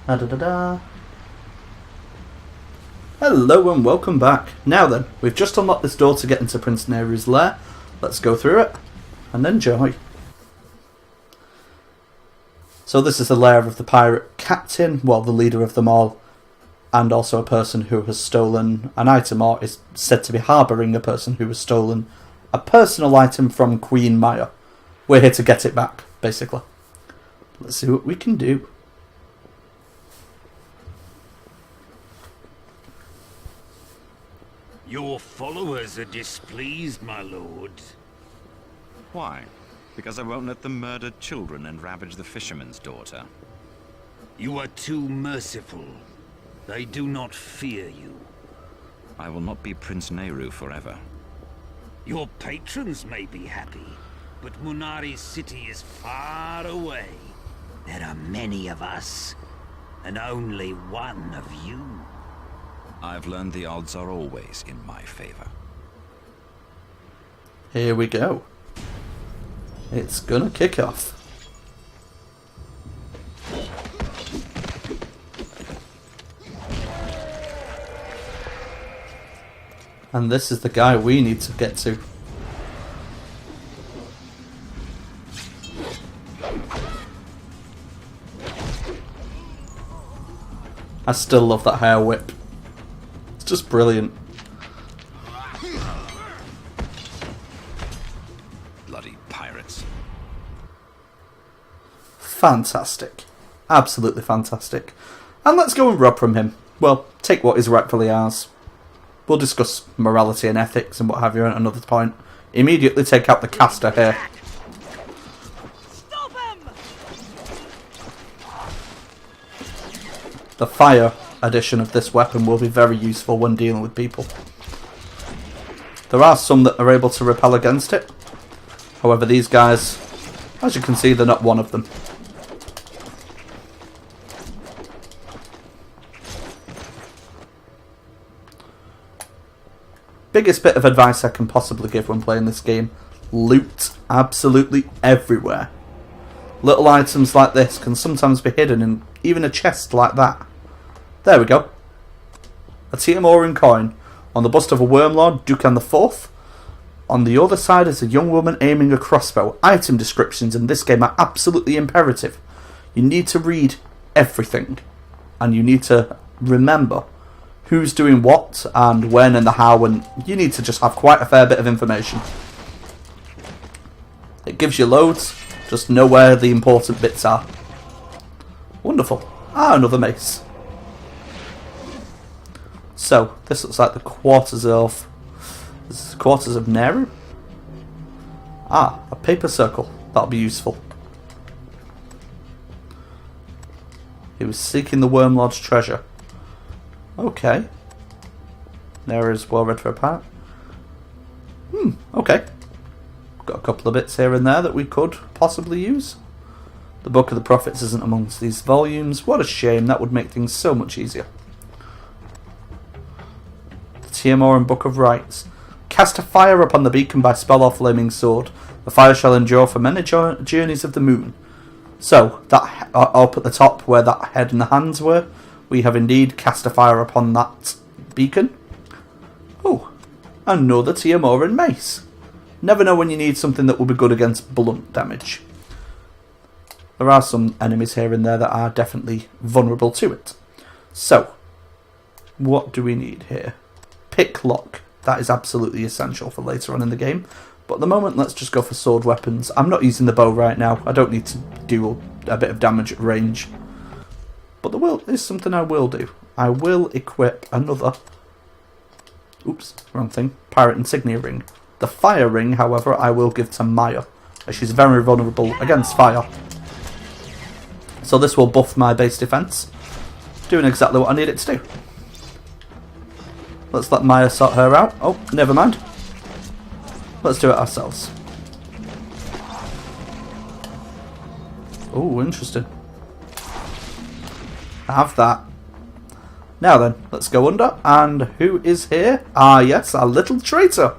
Da da da da. Hello and welcome back. Now then, we've just unlocked this door to get into Prince Neru's lair. Let's go through it and enjoy. So this is the lair of the pirate captain, well, the leader of them all, and also a person who has stolen an item, or is said to be harbouring a person who has stolen a personal item from Queen Maya. We're here to get it back, basically. Let's see what we can do. Your followers are displeased, my lord. Why? Because I won't let them murder children and ravage the fisherman's daughter. You are too merciful. They do not fear you. I will not be Prince Neru forever. Your patrons may be happy, but Munari's city is far away. There are many of us, and only one of you. I've learned the odds are always in my favor. Here we go. It's gonna kick off. And this is the guy we need to get to. I still love that hair whip. It's just brilliant. Bloody pirates. Fantastic. Absolutely fantastic. And let's go and rob from him. Well, take what is rightfully ours. We'll discuss morality and ethics and what have you at another point. Immediately take out the caster here. Stop him! The fire edition of this weapon will be very useful when dealing with people. There are some that are able to repel against it. However, these guys, as you can see, they're not one of them. Biggest bit of advice I can possibly give when playing this game: loot absolutely everywhere. Little items like this can sometimes be hidden in even a chest like that. There we go. A Tiamoran coin on the bust of a Wormlord, Dukan IV. On the other side is a young woman aiming a crossbow. Item descriptions in this game are absolutely imperative. You need to read everything, and you need to remember who's doing what and when and the how, and you need to just have quite a fair bit of information. It gives you loads, just know where the important bits are. Wonderful. Ah, another mace. So, this looks like the quarters of... This is the quarters of Neru? Ah, a paper circle. That'll be useful. He was seeking the Wormlord's treasure. Okay. Neru's well read for a part. Okay. Got a couple of bits here and there that we could possibly use. The Book of the Prophets isn't amongst these volumes. What a shame, that would make things so much easier. The Tiamoran Book of Rites. Cast a fire upon the beacon by spell or flaming sword. The fire shall endure for many journeys of the moon. So, that up at the top where that head and the hands were, we have indeed cast a fire upon that beacon. Oh, another Tiamoran mace. Never know when you need something that will be good against blunt damage. There are some enemies here and there that are definitely vulnerable to it. So, what do we need here? Pick lock. That is absolutely essential for later on in the game. But at the moment, let's just go for sword weapons. I'm not using the bow right now. I don't need to do a bit of damage at range. But there is something I will do. I will equip another... Oops, wrong thing. Pirate Insignia Ring. The Fire Ring, however, I will give to Maya, as she's very vulnerable against fire. So this will buff my base defense, doing exactly what I need it to do. Let's let Maya sort her out. Oh, never mind. Let's do it ourselves. Oh, interesting. Have that. Now then, let's go under. And who is here? Ah, yes, our little traitor.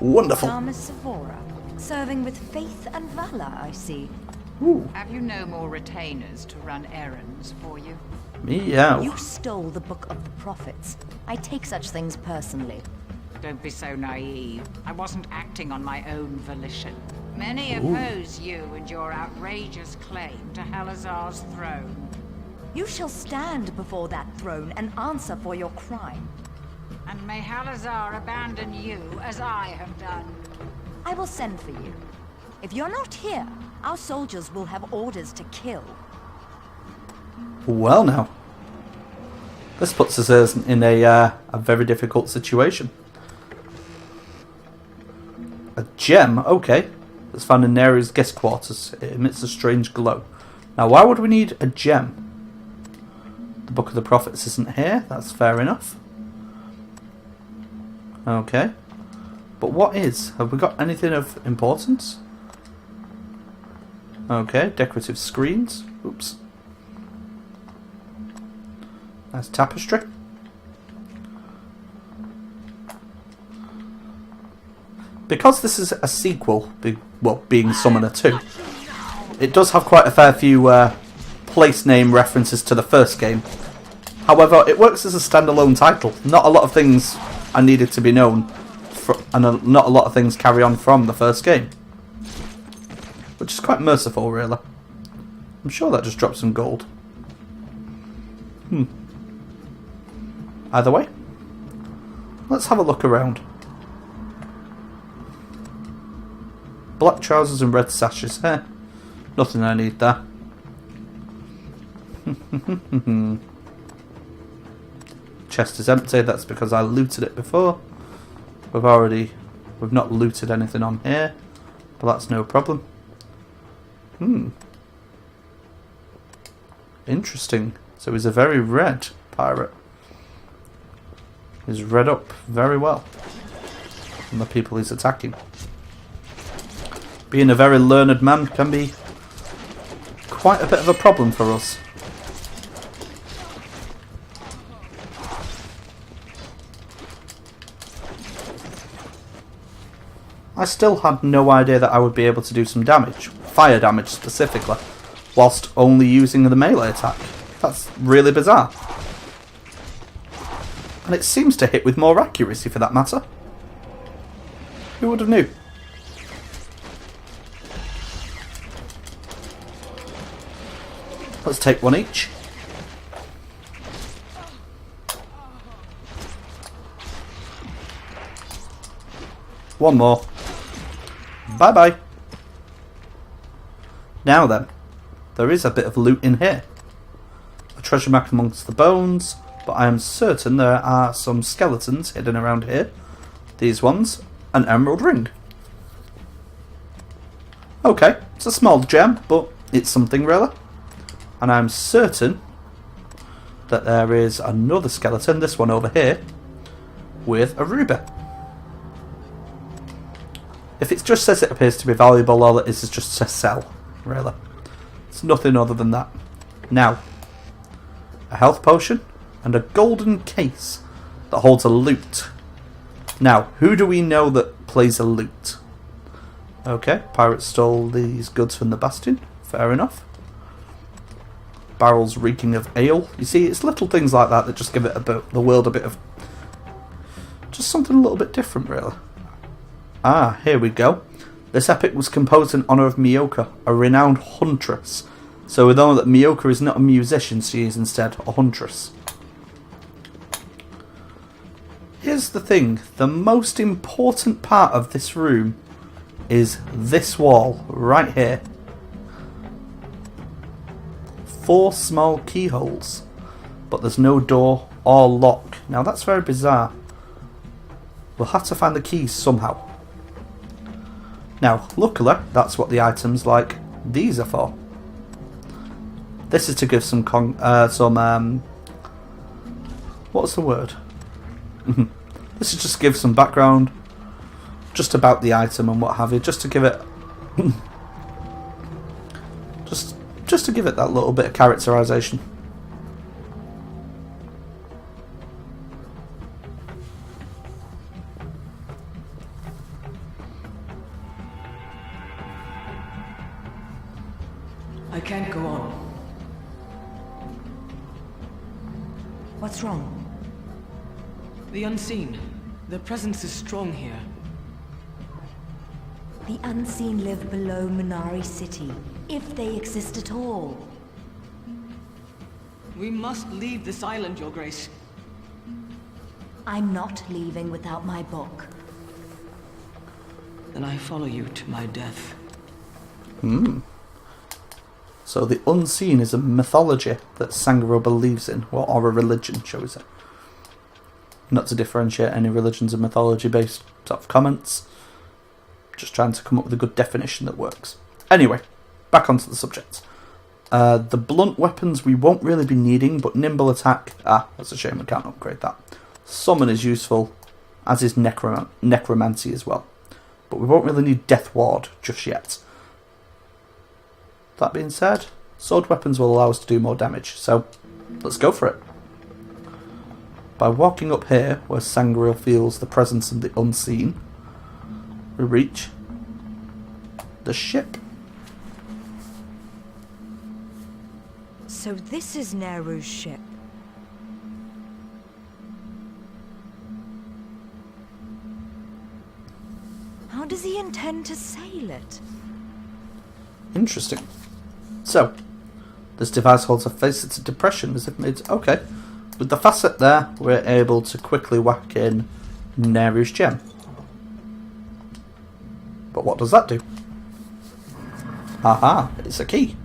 Wonderful. Thomas Savora, serving with faith and valor, I see. Ooh, Have you no more retainers to run errands for you? meow. You stole the Book of the Prophets. I take such things personally. Don't be so naive. I wasn't acting on my own volition. Many oppose you and your outrageous claim to Halazar's throne. You shall stand before that throne and answer for your crime. And may Halazar abandon you as I have done. I will send for you. If you're not here, our soldiers will have orders to kill. Well now. This puts us in a very difficult situation. A gem, okay. It's found in Neru's guest quarters. It emits a strange glow. Now, why would we need a gem? The Book of the Prophets isn't here. That's fair enough. Okay. But what is? Have we got anything of importance? Okay, decorative screens. Oops. Nice tapestry. Because this is a sequel, being Summoner 2, it does have quite a fair few place name references to the first game. However, it works as a standalone title. Not a lot of things are needed to be known, and not a lot of things carry on from the first game. Which is quite merciful, really. I'm sure that just dropped some gold. Either way, let's have a look around. Black trousers and red sashes. Nothing I need there. Chest is empty. That's because I looted it before. We've not looted anything on here, but that's no problem. Interesting. So he's a very red pirate. He's read up very well from the people he's attacking. Being a very learned man can be quite a bit of a problem for us. I still had no idea that I would be able to do some damage, fire damage specifically, whilst only using the melee attack. That's really bizarre. And it seems to hit with more accuracy for that matter. Who would have knew? Let's take one each. One more. Bye bye. Now then, there is a bit of loot in here. A treasure map amongst the bones, but I am certain there are some skeletons hidden around here. These ones, an emerald ring. Okay, it's a small gem, but it's something really. And I'm certain that there is another skeleton, this one over here, with a ruby. If it just says it appears to be valuable, all it is just to sell, really. It's nothing other than that. Now, a health potion and a golden case that holds a loot. Now, who do we know that plays a loot? Okay, pirates stole these goods from the bastion. Fair enough. Barrels reeking of ale. You see, it's little things like that that just give it the world a bit of... just something a little bit different, really. Ah, here we go. This epic was composed in honour of Miyoka, a renowned huntress. So we know that Miyoka is not a musician, she is instead a huntress. Here's the thing, the most important part of this room is this wall, right here. 4 small keyholes, but there's no door or lock. Now that's very bizarre. We'll have to find the keys somehow. Now, luckily, that's what the items like these are for. This is to give some what's the word? This is just to give some background just about the item and what have you, just to give it just to give it that little bit of characterization. What's wrong? The unseen. Their presence is strong here. The unseen live below Munari City, if they exist at all. We must leave this island, Your Grace. I'm not leaving without my book. Then I follow you to my death. So the unseen is a mythology that Sangaro believes in, or a religion, shall we say. Not to differentiate any religions and mythology based sort of comments. Just trying to come up with a good definition that works. Anyway, back onto the subject. The blunt weapons we won't really be needing, but nimble attack, that's a shame we can't upgrade that. Summon is useful, as is necromancy as well. But we won't really need Death Ward just yet. That being said, sword weapons will allow us to do more damage, so let's go for it. By walking up here, where Sangreal feels the presence of the unseen, we reach the ship. So this is Neru's ship. How does he intend to sail it? Interesting. So, this device holds a facet of depression as if made... Okay. With the facet there, we're able to quickly whack in Neru's gem. But what does that do? Aha, it's a key.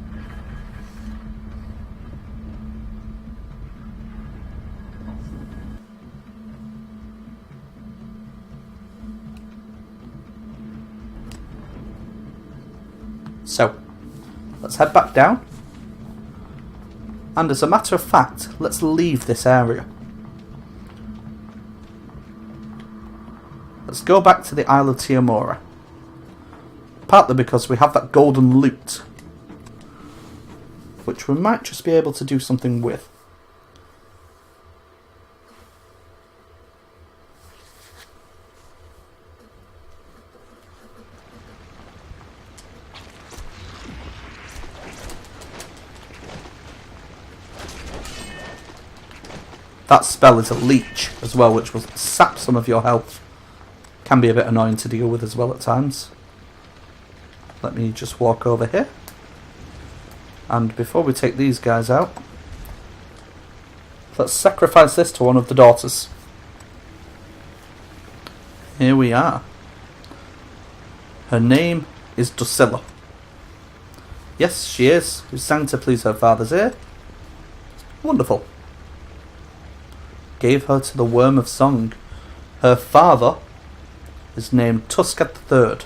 So, let's head back down. And as a matter of fact, let's leave this area. Let's go back to the Isle of Tiamora. Partly because we have that golden loot, which we might just be able to do something with. That spell is a leech as well, which will sap some of your health. Can be a bit annoying to deal with as well at times. Let me just walk over here. And before we take these guys out, let's sacrifice this to one of the daughters. Here we are. Her name is Drusilla. Yes, she is, who sang to please her father's ear. Wonderful. Gave her to the Worm of Song. Her father is named Tuskat III.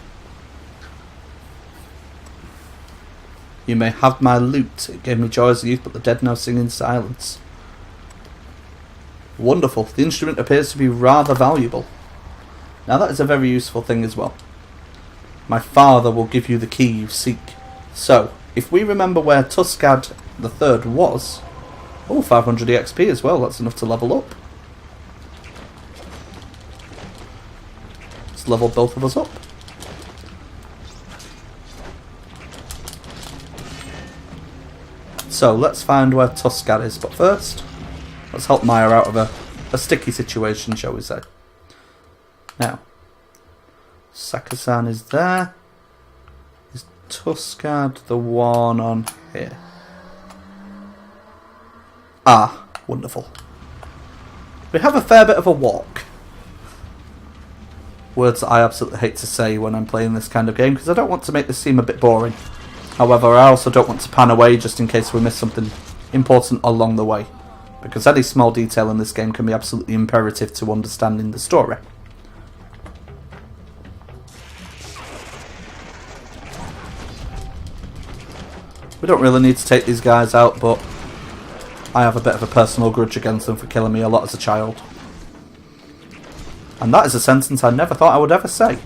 You may have my lute. It gave me joy as a youth, but the dead now sing in silence. Wonderful. The instrument appears to be rather valuable. Now that is a very useful thing as well. My father will give you the key you seek. So, if we remember where Tuskat III was... Oh, 500 EXP as well. That's enough to level up. Let's level both of us up. So, let's find where Tuskat is. But first, let's help Maya out of a sticky situation, shall we say. Now, Sakasan is there. Is Tuskat the one on here? Ah, wonderful. We have a fair bit of a walk. Words that I absolutely hate to say when I'm playing this kind of game, because I don't want to make this seem a bit boring. However, I also don't want to pan away just in case we miss something important along the way, because any small detail in this game can be absolutely imperative to understanding the story. We don't really need to take these guys out, but I have a bit of a personal grudge against them for killing me a lot as a child. And that is a sentence I never thought I would ever say.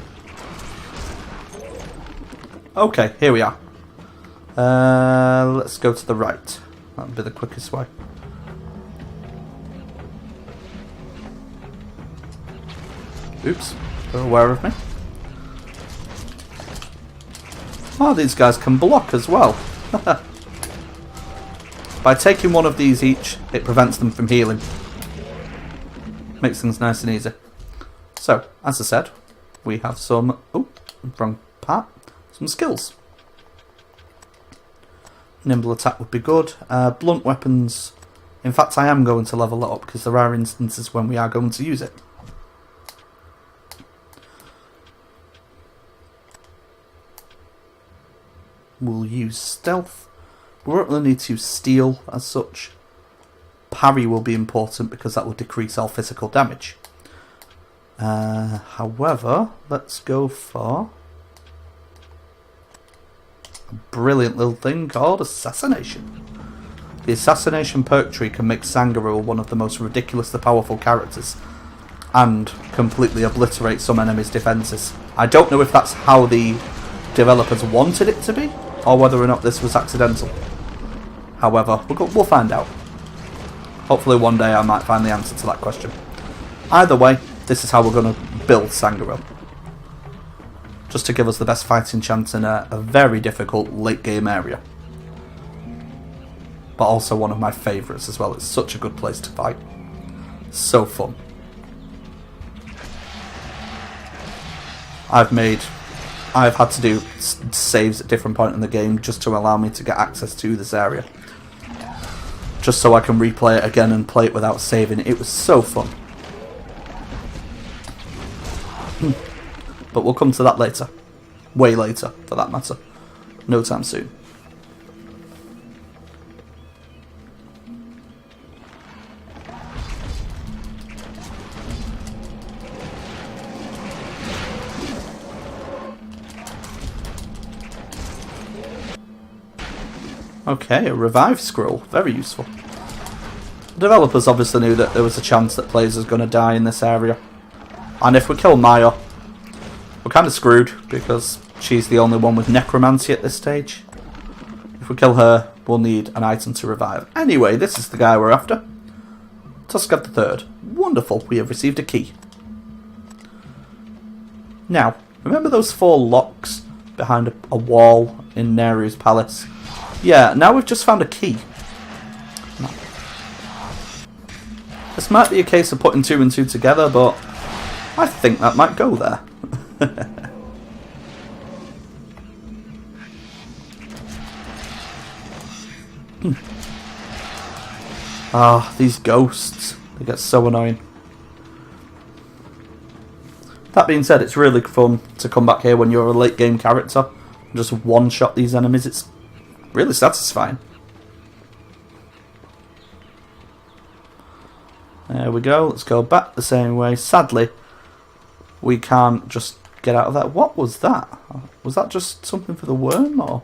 Okay, here we are. Let's go to the right. That would be the quickest way. Oops, they're aware of me. Oh, these guys can block as well. By taking one of these each, it prevents them from healing. Makes things nice and easy. So, as I said, we have some... Oh, wrong part. Some skills. Nimble attack would be good. Blunt weapons... In fact, I am going to level it up because there are instances when we are going to use it. We'll use stealth. We won't really need to use steel as such. Parry will be important because that will decrease our physical damage. However, let's go for a brilliant little thing called Assassination. The Assassination perk tree can make Sangharul one of the most ridiculously powerful characters and completely obliterate some enemies' defences. I don't know if that's how the developers wanted it to be or whether or not this was accidental. However, we'll find out. Hopefully one day I might find the answer to that question. Either way, this is how we're going to build Sangharul. Just to give us the best fighting chance in a very difficult late game area. But also one of my favourites as well. It's such a good place to fight. So fun. I've had to do saves at different points in the game just to allow me to get access to this area. Just so I can replay it again and play it without saving. It was so fun. But we'll come to that later. Way later, for that matter. No time soon. Okay, a revive scroll. Very useful. The developers obviously knew that there was a chance that players are going to die in this area. And if we kill Maya, we're kind of screwed because she's the only one with necromancy at this stage. If we kill her, we'll need an item to revive. Anyway, this is the guy we're after. Tuskad III. Wonderful, we have received a key. Now, remember those 4 locks behind a wall in Neru's palace? Yeah, now we've just found a key. This might be a case of putting 2 and 2 together, but I think that might go there. Ah, these ghosts. They get so annoying. That being said, it's really fun to come back here when you're a late game character and just one-shot these enemies. It's really satisfying. There we go. Let's go back the same way. Sadly, we can't just get out of that. What was that? Was that just something for the worm, or?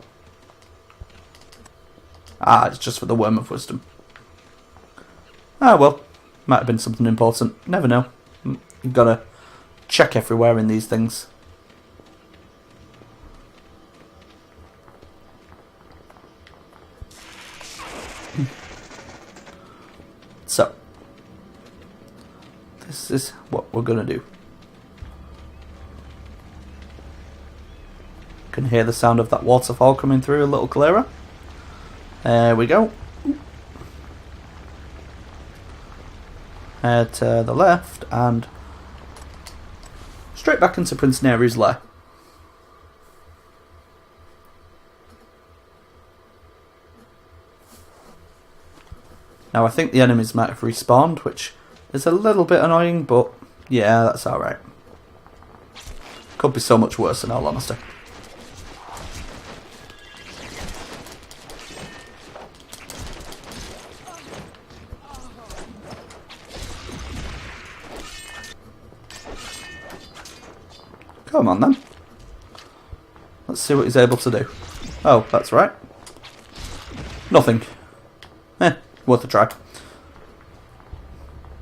Ah, it's just for the worm of wisdom. Ah, well. Might have been something important. Never know. You've got to check everywhere in these things. So, this is what we're going to do. Can hear the sound of that waterfall coming through a little clearer. There we go. Head to the left and straight back into Prince Neru's lair. Now I think the enemies might have respawned, which is a little bit annoying, but yeah, that's alright. Could be so much worse in all honesty. Come on then. Let's see what he's able to do. Oh, that's right. Nothing. Worth a try.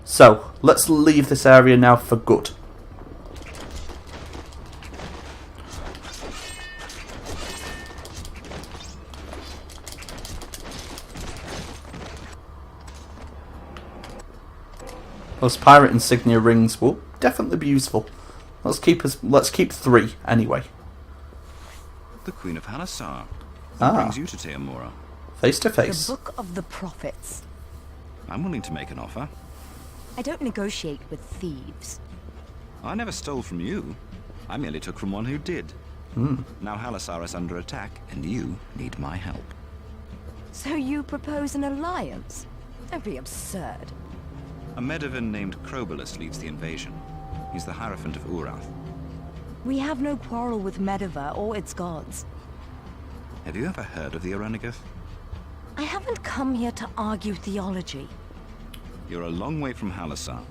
So, let's leave this area now for good. Those pirate insignia rings will definitely be useful. Let's keep 3 anyway. The Queen of Halasar. Ah. What brings you to Teomora? Face to face. The Book of the Prophets. I'm willing to make an offer. I don't negotiate with thieves. I never stole from you. I merely took from one who did. Now Halasar is under attack, and you need my help. So you propose an alliance? Don't be absurd. A Medivan named Crobolus leads the invasion. He's the Hierophant of Urath. We have no quarrel with Mediva or its gods. Have you ever heard of the Orenagath? I haven't come here to argue theology. You're a long way from Halasar.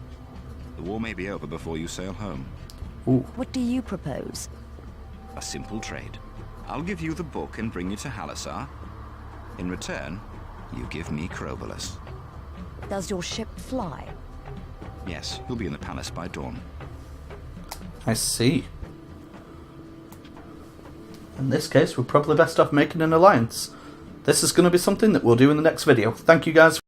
The war may be over before you sail home. Ooh. What do you propose? A simple trade. I'll give you the book and bring you to Halasar. In return, you give me Crobolus. Does your ship fly? Yes, you'll be in the palace by dawn. I see. In this case, we're probably best off making an alliance. This is going to be something that we'll do in the next video. Thank you guys for